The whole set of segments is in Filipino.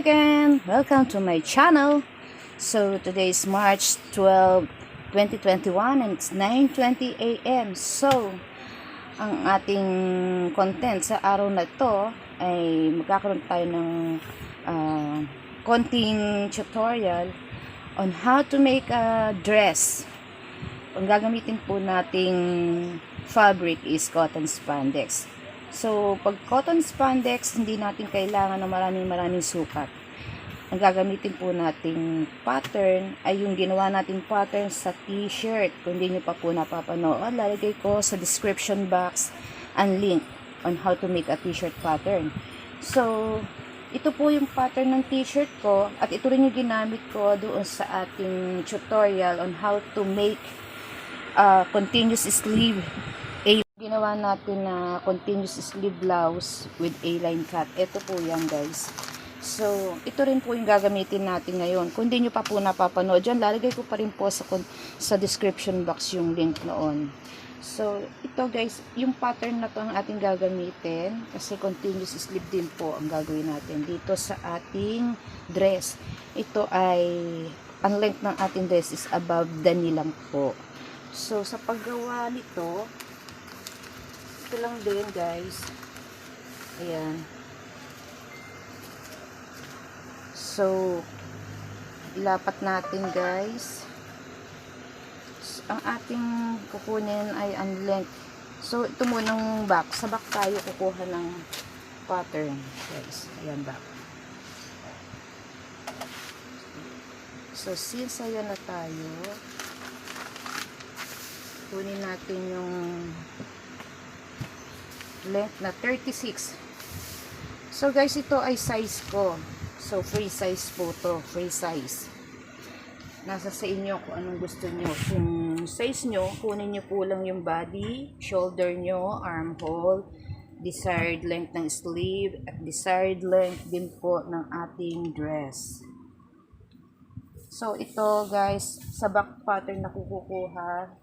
again! Welcome to my channel. So today is March 12, 2021 and it's 9:20 a.m. So ang ating content sa araw na to ay magkakaroon tayo ng konting tutorial on how to make a dress. Ang gagamitin po nating fabric is cotton spandex. So, pag cotton spandex, hindi natin kailangan ng maraming sukat. Ang gagamitin po nating pattern ay yung ginawa nating pattern sa t-shirt. Kung hindi nyo pa po napapanood, lalagay ko sa description box ang link on how to make a t-shirt pattern. So, ito po yung pattern ng t-shirt ko at ito rin yung ginamit ko doon sa ating tutorial on how to make continuous sleeve. Ginawa natin na continuous sleeve blouse with A-line cut. Ito po yan, guys. So, ito rin po yung gagamitin natin ngayon. Kung hindi nyo pa po napapanood dyan, lalagay ko pa rin po sa description box yung link noon. So, ito guys, yung pattern na to ang ating gagamitin kasi continuous sleeve din po ang gagawin natin dito sa ating dress. Ito ay, ang length ng ating dress is above the knee lang po. So, sa paggawa nito, ito lang din guys. Ayan. So, ilapat natin guys. So, ang ating kukunin ay ang length. So, ito munang back. Sa back tayo kukuha ng pattern guys. Ayan back. So, since ayan na tayo, kunin natin yung length na 36. So guys, ito ay size ko. So free size po to, free size. Nasa sa inyo kung anong gusto nyo. Kung size nyo, kunin nyo po lang yung body, shoulder nyo, armhole, desired length ng sleeve, at desired length din po ng ating dress. So ito guys, sa back pattern na kukuha,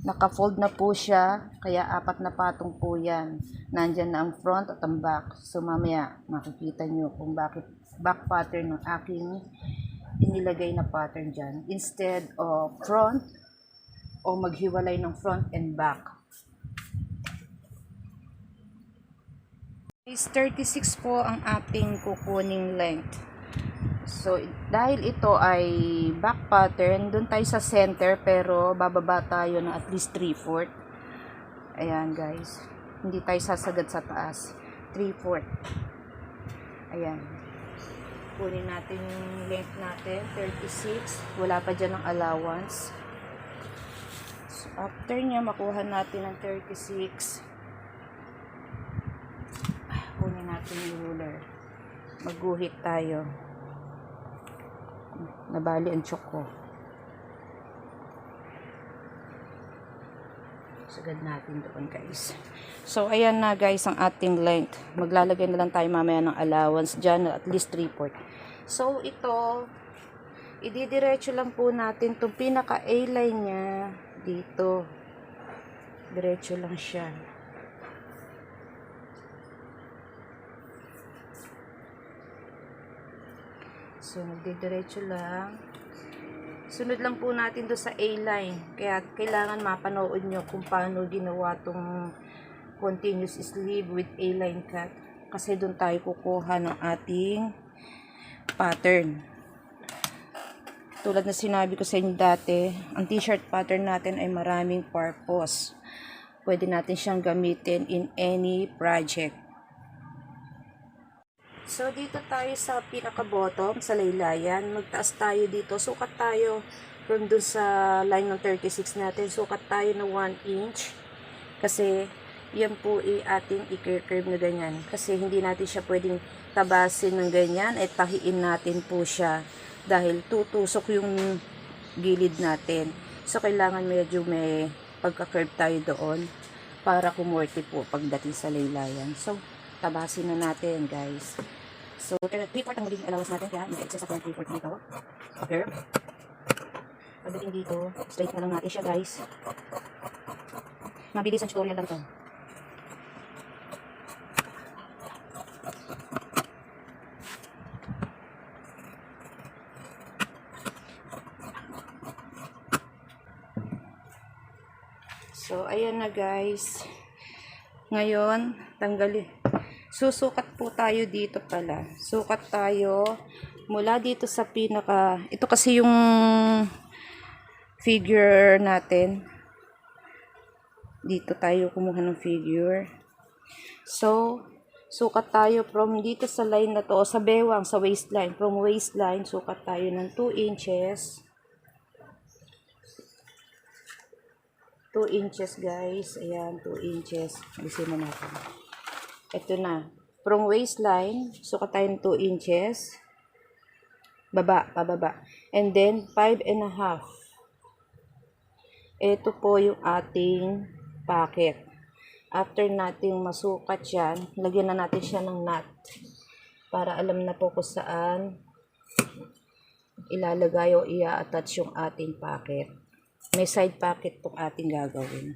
naka-fold na po siya, kaya 4 na patong po yan. Nandyan na ang front at ang back. So mamaya makikita nyo kung bakit back pattern ng aking inilagay na pattern dyan. Instead of front o maghiwalay ng front and back. Is 36 po ang ating kukuning length. So, dahil ito ay back pattern, dun tayo sa center, pero bababa tayo ng at least 3/4. Ayan, guys. Hindi tayo sasagad sa taas. 3/4. Ayan. Kunin natin yung length natin, 36. Wala pa dyan ng allowance. So, after niya, makuha natin ang 36. Kunin natin yung ruler. Magguhit tayo. Nabali ang chok ko. Sagad natin doon guys. So ayan na guys ang ating length. Maglalagay na lang tayo mamaya ng allowance dyan at least 3/4. So ito, ididiretso lang po natin itong pinaka A-line nya dito. Diretso lang siya. So, magdidiretso lang. Sunod lang po natin do sa A-line. Kaya, kailangan mapanood nyo kung paano ginawa tong continuous sleeve with A-line cut. Kasi doon tayo kukuha ng ating pattern. Tulad na sinabi ko sa inyo dati, ang t-shirt pattern natin ay maraming purpose. Pwede natin siyang gamitin in any project. So, dito tayo sa pinaka-bottom, sa laylayan. Magtaas tayo dito. Sukat tayo from dun sa line ng 36 natin. Sukat tayo na 1 inch. Kasi, yan po ating i-curve na ganyan. Kasi, hindi natin siya pwedeng tabasin ng ganyan. At tahiin natin po siya. Dahil tutusok yung gilid natin. So, kailangan medyo may pagka-curve tayo doon. Para kumorte po pagdating sa laylayan. So, tabasin na natin, guys. So, 3/4 ang magiging allowance natin, kaya may-excess ako ng 3/4 dito. Okay. Pagdating dito, straight na lang natin siya, guys. Mabilis ang tutorial lang to. So, ayan na guys. Ngayon, susukat po tayo dito pala. Sukat tayo mula dito sa pinaka, ito kasi yung figure natin. Dito tayo kumuha ng figure. So, sukat tayo from dito sa line na to, o sa bewang, sa waistline. From waistline, sukat tayo ng 2 inches. 2 inches guys. Ayan, 2 inches. Alisin na natin. Ito na. From waistline, sukat tayo ng 2 inches. Pababa. And then, 5.5. Ito po yung ating pocket. After nating masukat yan, lagyan na natin siya ng knot. Para alam na po kung saan ilalagay o i-attach yung ating pocket. May side pocket po ating gagawin.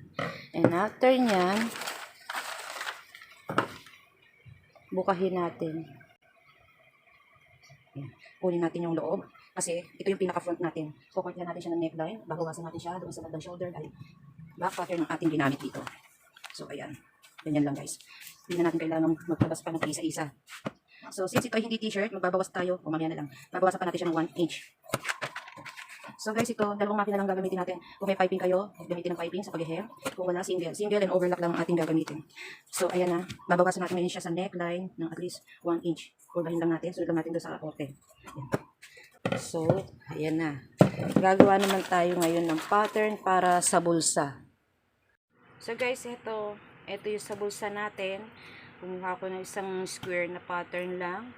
And after nyan, bukahin natin. Ayan. Kunin natin yung loob. Kasi ito yung pinaka-front natin. Kukunin natin siya ng neckline. Babawasan natin siya doon sa bandang shoulder. Dahil back pattern ng ating ginamit dito. So, ayan. Ganyan lang guys. Hindi na natin kailangan magpabas pa ng isa-isa. So, since ito ay hindi t-shirt, magbabawas tayo. O mamaya na lang. Babawasan pa natin siya ng 1 inch. So guys, ito, dalawang makina lang gagamitin natin. Kung may piping kayo, gamitin ng piping sa pag-hair. Kung wala, single. Single and overlock lang ang ating gagamitin. So, ayan na. Babawasan natin ngayon siya sa neckline ng at least 1 inch. Kurbahin lang natin. Sunod lang natin doon sa apote. So, ayan na. Gagawa naman tayo ngayon ng pattern para sa bulsa. So guys, ito yung sa bulsa natin. Kumuha ko ng isang square na pattern lang.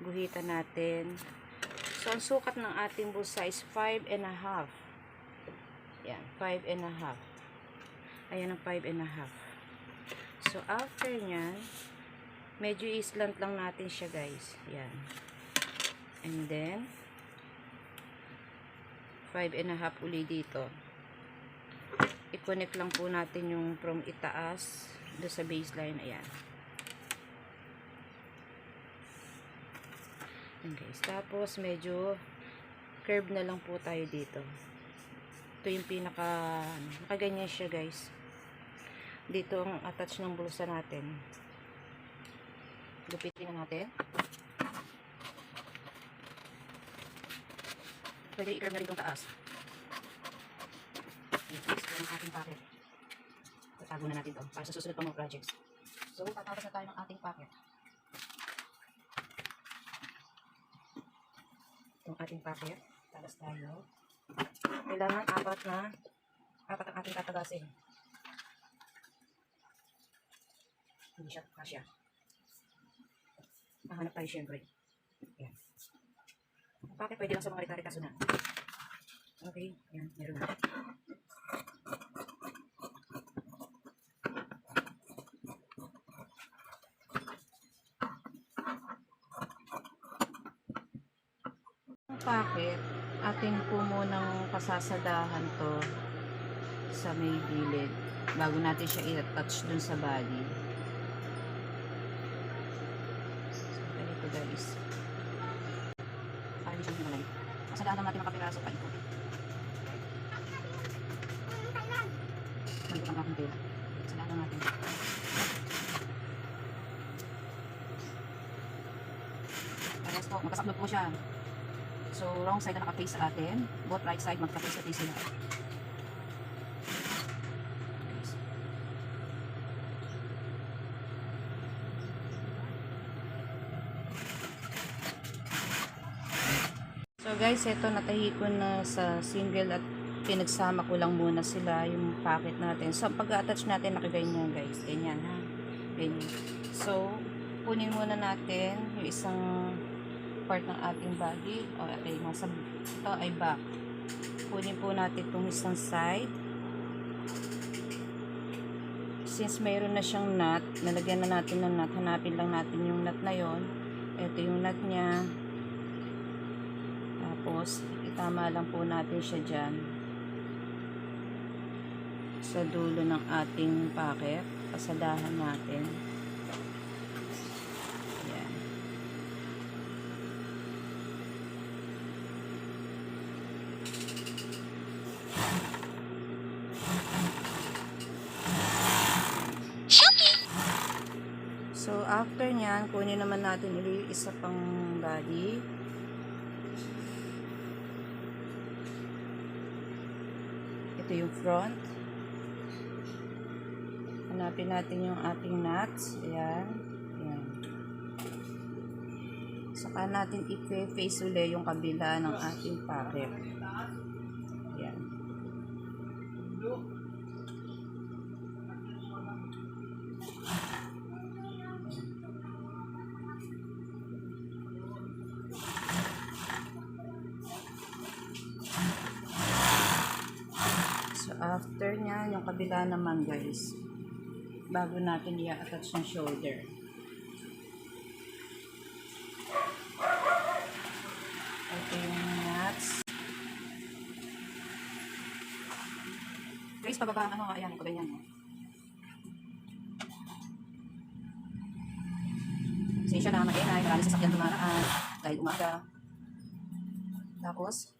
Guhitan natin. So, ang sukat ng ating bulsa is 5.5. Yan, 5.5. Ayan ang 5.5. So, after nyan, medyo islant lang natin siya guys. Yan. And then, 5.5 uli dito. I-connect lang po natin yung from itaas do sa baseline. Ayan. Ayan guys. Tapos, medyo curve na lang po tayo dito. Ito yung nakaganyan siya guys. Dito ang attach ng bulsa natin. Gupitin na natin. Pwede i-curve na rin itong taas. Ito yung ating pocket. Tatago na natin ito para sa susunod pang mga projects. So, tatapos na tayo ng ating pocket. Itong ating pocket. Talas tayo. Kailangan apat ang ating tatagasin. Hindi siya kasya. Mahanap tayo syempre. Yan. Bakit pwede lang sa mga ritari kaso na. Okay, yan, meron na. Ang packet, atin po munang pasasadahan to sa may gilid bago natin siya i-attach dun sa body. So, ganito guys. Hindi siya himalay. Kasalanan lang natin makapiraso pa ito. Nandito ang aking tail. Kasalanan natin. Parehas po, magkasaklot po siya. So, wrong side na naka-face sa atin. Both right side magka-face sa face sila. So guys, ito natahi ko na sa single at pinagsama ko lang muna sila yung pocket natin. So pag-attach natin nakaganyan guys. Ganyan ha. Ganyan. So kunin muna natin yung isang part ng ating body. O okay, ito ay back. Kunin po natin itong isang side. Since mayroon na siyang knot, nalagyan na natin ng knot. Hanapin lang natin yung knot na yon. Ito yung knot niya. Tapos, itama lang po natin siya dyan sa dulo ng ating pocket. Pasadahan natin. Ayan. after nyan, kunin naman natin ulit yung isa pang body. Ito yung front. Hanapin natin yung ating knots. Ayan. Ayan. Saka natin i-face ulit yung kabila ng ating pocket. Ayan. So, after nya, yung kabila naman guys, bago natin i-attach yung shoulder. Ito yung knots. Guys, pababa, ayan, ito ganyan. Pasensya na, mag-enay, marami sasakyan dumaraan, dahil umaga. Tapos,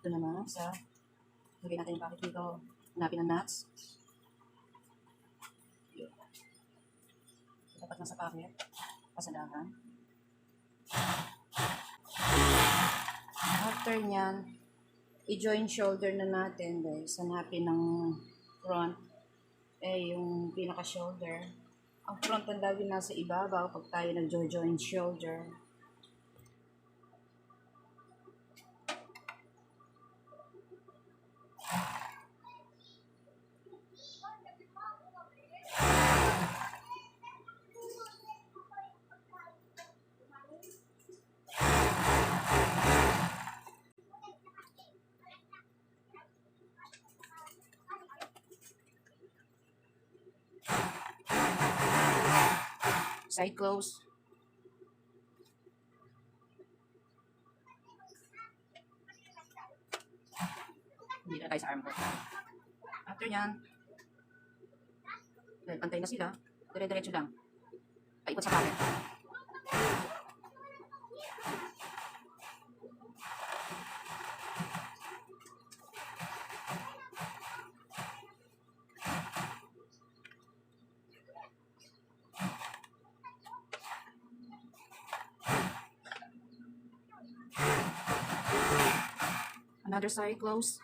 ito naman, lagay natin yung pocket dito, hanapin ang nuts. Dapat nasa pocket, pasadahan. After nyan, i-join shoulder na natin guys. Hanapin ng front, yung pinaka-shoulder. Ang front ang lagi nasa ibabaw pag tayo nag-join shoulder. Side close. Hindi na tayo sa armhole. After yan, dahil pantay na sila, dire-diretso lang. Paikot sa pocket. Another side close.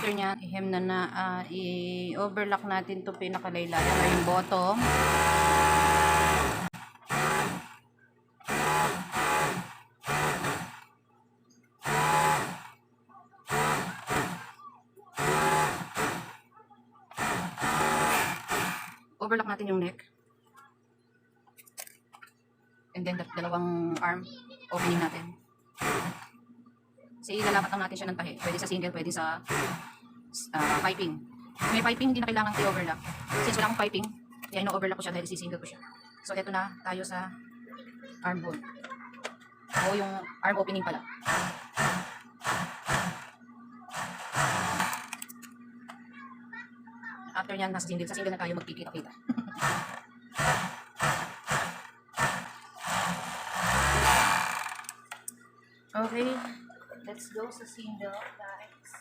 After nyan, i-hem i-overlock natin ito pinakalaylayan or yung bottom. Overlock natin yung neck. And then, dalawang arm opening natin. Kasi ilalapat lang natin siya ng tahi. Pwede sa single, pwede sa piping. May piping, hindi na kailangan i-overlock. Since wala akong piping, kaya ino-overlock ko siya dahil si-single ko siya. So, eto na tayo sa armhole. O yung arm opening pala. After nyan, nasa single. Sa single na tayo magkikita-kita. Okay. Let's go sa single, guys.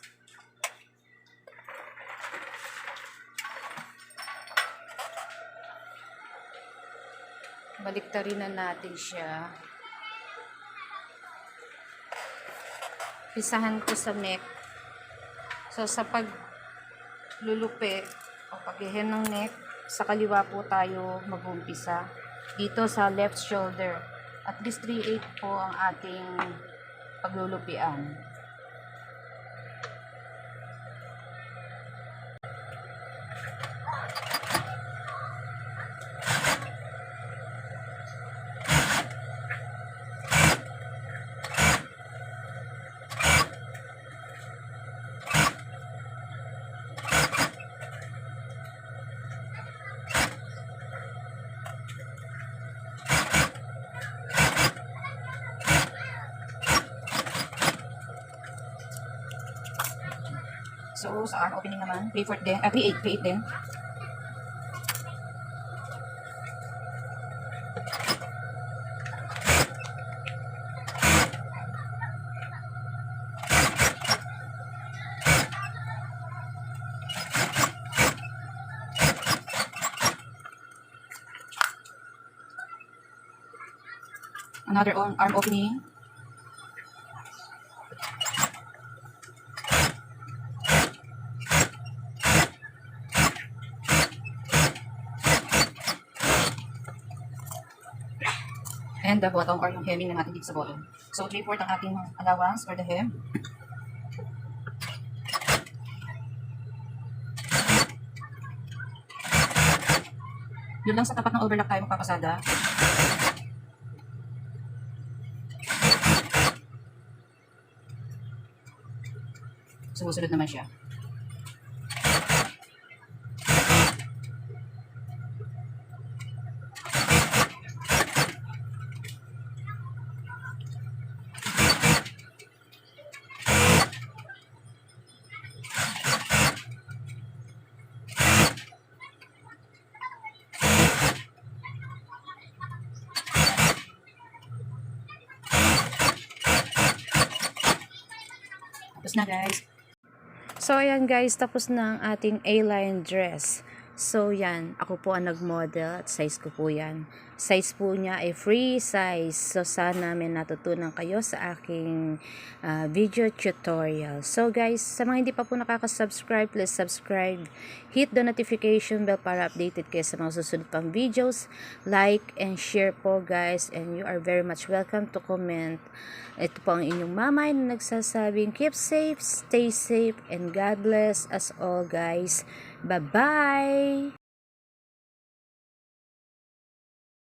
Baliktarin na natin siya. Pisahan ko sa neck. So, sa paglulupi o pag-hem ng neck, sa kaliwa po tayo mag-umpisa. Dito sa left shoulder. At least 3/8 po ang ating paglulupian. So, sa arm opening naman, create din. Another arm opening. And the bottom or yung hemming na natin dito sa bottom. So, 3/4 ang ating allowance for the hem. Yun lang sa tapat ng overlock tayo magpapasada. Sumusunod naman siya. Tapos na guys. So ayan guys, tapos na ang ating A-line dress. So yan, ako po ang nag-model at size ko po yan. Size po niya ay free size. So sana may natutunan kayo sa aking video tutorial. So guys, sa mga hindi pa po nakaka-subscribe, please subscribe. Hit the notification bell para updated kayo sa mga susunod pang videos. Like and share po guys. And you are very much welcome to comment. Ito po ang inyong mamay na nagsasabing keep safe, stay safe, and God bless us all guys. Bye-bye!